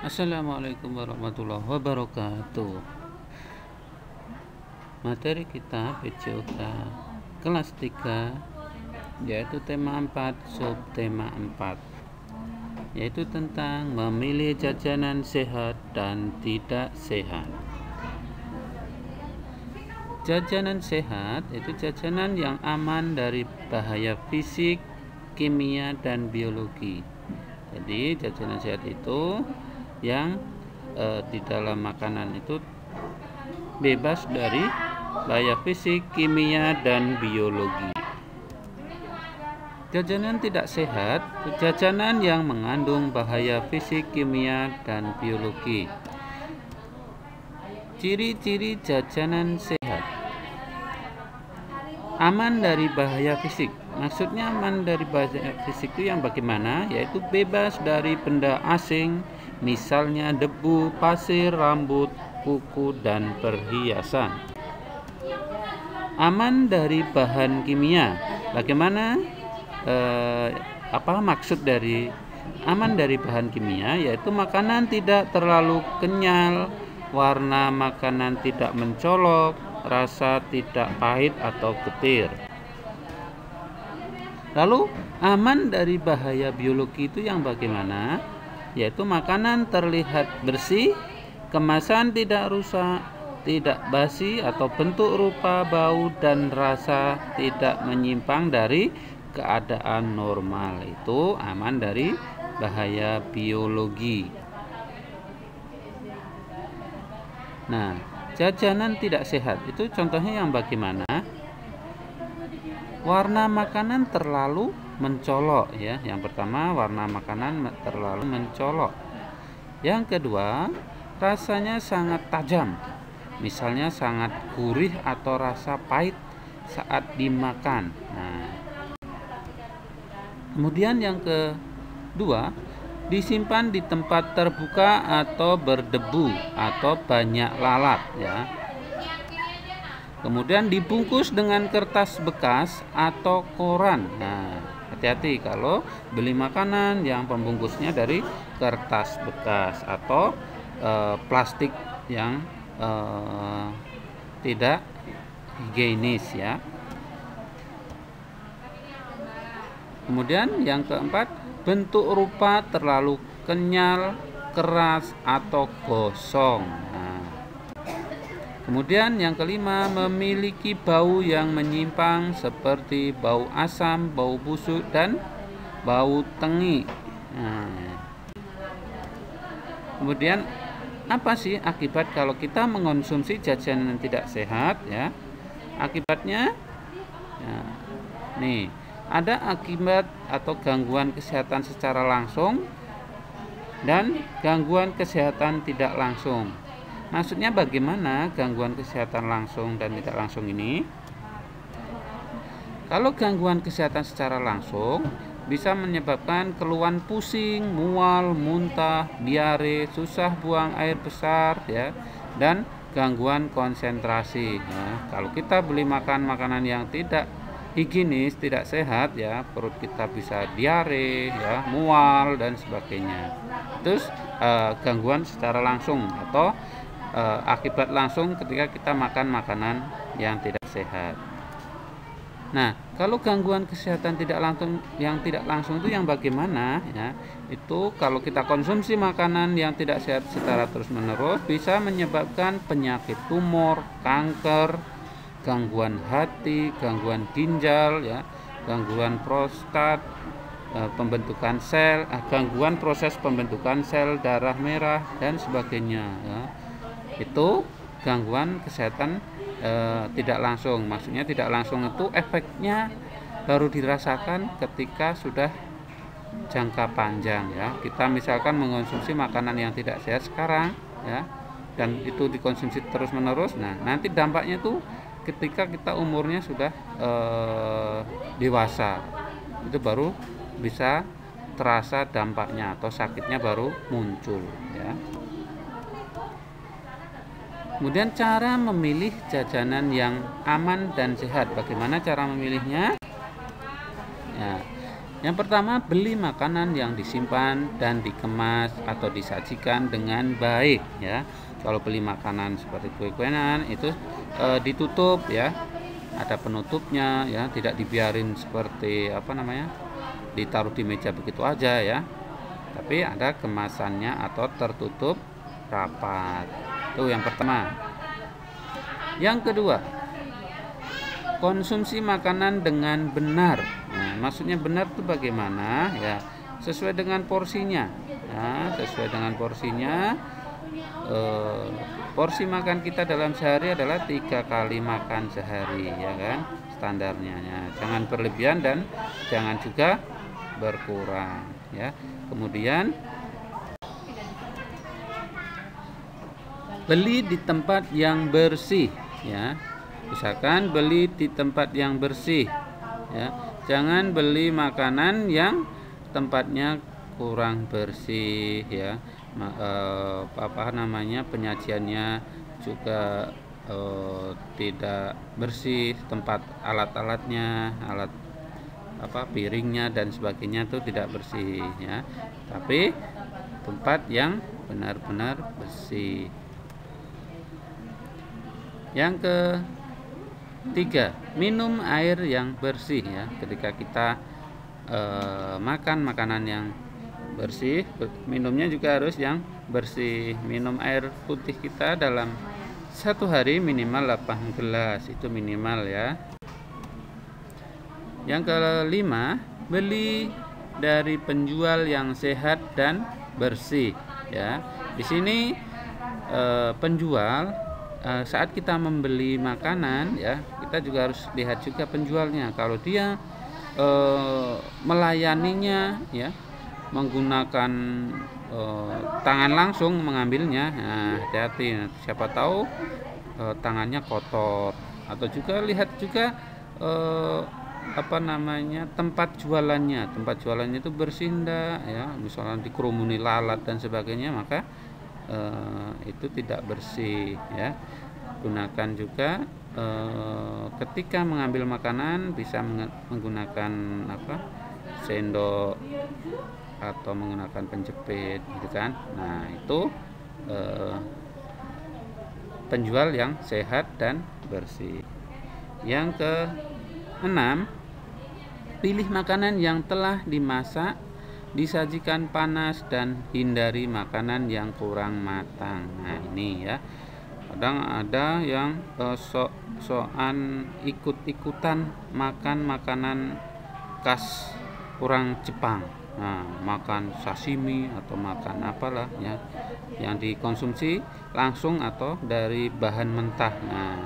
Assalamualaikum warahmatullahi wabarakatuh. Materi kita PJOK kelas 3 yaitu tema 4 subtema 4, yaitu tentang memilih jajanan sehat dan tidak sehat. Jajanan sehat itu jajanan yang aman dari bahaya fisik, kimia, dan biologi. Jadi jajanan sehat itu yang di dalam makanan itu bebas dari bahaya fisik, kimia, dan biologi. Jajanan tidak sehat, jajanan yang mengandung bahaya fisik, kimia, dan biologi. Ciri-ciri jajanan sehat: aman dari bahaya fisik. Maksudnya aman dari bahaya fisik itu yang bagaimana? Yaitu bebas dari benda asing, misalnya debu, pasir, rambut, kuku, dan perhiasan. Aman dari bahan kimia. Bagaimana? Apa maksud dari aman dari bahan kimia? Yaitu makanan tidak terlalu kenyal, warna makanan tidak mencolok, rasa tidak pahit atau getir. Lalu aman dari bahaya biologi itu yang bagaimana? Yaitu makanan terlihat bersih, kemasan tidak rusak, tidak basi atau bentuk, rupa, bau, dan rasa tidak menyimpang dari keadaan normal. Itu aman dari bahaya biologi. Nah, jajanan tidak sehat itu contohnya yang bagaimana? Warna makanan terlalu mencolok ya. Yang pertama, warna makanan terlalu mencolok. Yang kedua, rasanya sangat tajam. Misalnya sangat gurih atau rasa pahit saat dimakan. Nah, kemudian yang kedua, disimpan di tempat terbuka atau berdebu atau banyak lalat ya. Kemudian dibungkus dengan kertas bekas atau koran. Nah, hati-hati kalau beli makanan yang pembungkusnya dari kertas bekas atau plastik yang tidak higienis ya. Kemudian yang keempat, bentuk rupa terlalu kenyal, keras, atau gosong. Nah, kemudian yang kelima, memiliki bau yang menyimpang seperti bau asam, bau busuk, dan bau tengi. Nah, kemudian apa sih akibat kalau kita mengonsumsi jajanan yang tidak sehat ya? Akibatnya ya, nih, ada akibat atau gangguan kesehatan secara langsung dan gangguan kesehatan tidak langsung. Maksudnya bagaimana gangguan kesehatan langsung dan tidak langsung ini? Kalau gangguan kesehatan secara langsung bisa menyebabkan keluhan pusing, mual, muntah, diare, susah buang air besar ya, dan gangguan konsentrasi ya. Kalau kita beli makanan yang tidak higienis, tidak sehat ya, perut kita bisa diare ya, mual dan sebagainya. Terus gangguan secara langsung atau akibat langsung ketika kita makan makanan yang tidak sehat. Nah, kalau gangguan kesehatan tidak langsung itu yang bagaimana ya? Itu kalau kita konsumsi makanan yang tidak sehat secara terus-menerus bisa menyebabkan penyakit tumor, kanker, gangguan hati, gangguan ginjal ya, gangguan prostat, pembentukan sel, gangguan proses pembentukan sel darah merah dan sebagainya ya. Itu gangguan kesehatan tidak langsung. Maksudnya tidak langsung itu efeknya baru dirasakan ketika sudah jangka panjang ya. Kita misalkan mengonsumsi makanan yang tidak sehat sekarang ya, dan itu dikonsumsi terus menerus. Nah, nanti dampaknya itu ketika kita umurnya sudah dewasa, itu baru bisa terasa dampaknya atau sakitnya baru muncul ya. Kemudian cara memilih jajanan yang aman dan sehat. Bagaimana cara memilihnya? Ya, Yang pertama, beli makanan yang disimpan dan dikemas atau disajikan dengan baik ya. Kalau beli makanan seperti kue-kuean itu ditutup ya, ada penutupnya ya, tidak dibiarin seperti ditaruh di meja begitu aja ya, tapi ada kemasannya atau tertutup rapat. Itu yang pertama. Yang kedua, konsumsi makanan dengan benar. Nah, maksudnya benar itu bagaimana ya? Sesuai dengan porsinya ya, sesuai dengan porsinya. Porsi makan kita dalam sehari adalah 3 kali makan sehari ya kan, standarnya ya. Jangan berlebihan dan jangan juga berkurang ya. Kemudian beli di tempat yang bersih ya. Usahakan beli di tempat yang bersih ya. Jangan beli makanan yang tempatnya kurang bersih ya. Penyajiannya juga tidak bersih, tempat alat-alatnya, piringnya dan sebagainya itu tidak bersih ya. Tapi tempat yang benar-benar bersih. Yang ketiga, minum air yang bersih ya. Ketika kita makan makanan yang bersih, minumnya juga harus yang bersih. Minum air putih kita dalam satu hari minimal 8 gelas, itu minimal ya. Yang kelima, beli dari penjual yang sehat dan bersih ya. Di sini penjual saat kita membeli makanan ya, kita juga harus lihat juga penjualnya. Kalau dia melayaninya ya, menggunakan tangan langsung mengambilnya, nah hati-hati, siapa tahu tangannya kotor. Atau juga lihat juga tempat jualannya itu bersih enggak ya, misalnya dikerumuni lalat dan sebagainya, maka itu tidak bersih ya. Gunakan juga ketika mengambil makanan bisa menggunakan sendok atau menggunakan penjepit gitu kan. Nah, itu penjual yang sehat dan bersih. Yang keenam, pilih makanan yang telah dimasak, disajikan panas, dan hindari makanan yang kurang matang. Nah, ini ya. Kadang ada yang sok-sokan ikut-ikutan makan makanan khas orang Jepang. Nah, makan sashimi atau makan apalah ya, yang dikonsumsi langsung atau dari bahan mentah. Nah,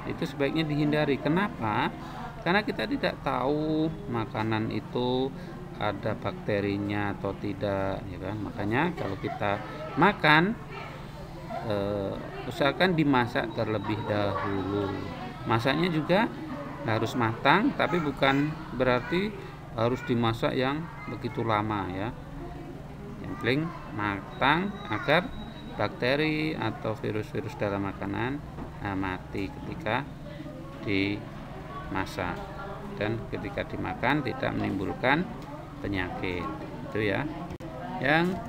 itu sebaiknya dihindari. Kenapa? Karena kita tidak tahu makanan itu ada bakterinya atau tidak ya kan. Makanya kalau kita makan usahakan dimasak terlebih dahulu. Masaknya juga harus matang, tapi bukan berarti harus dimasak yang begitu lama ya. Yang penting matang agar bakteri atau virus-virus dalam makanan mati ketika dimasak, dan ketika dimakan tidak menimbulkan penyakit. Itu ya. Yang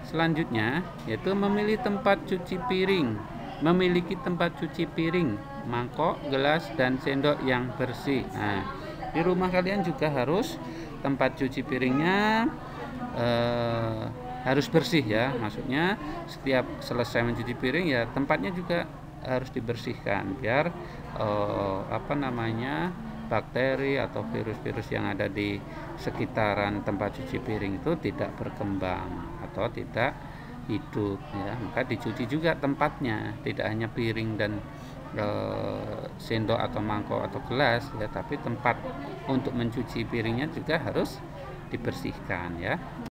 selanjutnya yaitu memilih tempat cuci piring. Memiliki tempat cuci piring, mangkok, gelas, dan sendok yang bersih. Nah, di rumah kalian juga harus tempat cuci piringnya harus bersih ya. Maksudnya setiap selesai mencuci piring ya tempatnya juga harus dibersihkan biar bakteri atau virus-virus yang ada di sekitaran tempat cuci piring itu tidak berkembang atau tidak hidup ya. Maka dicuci juga tempatnya, tidak hanya piring dan sendok atau mangkok atau gelas ya, tapi tempat untuk mencuci piringnya juga harus dibersihkan ya.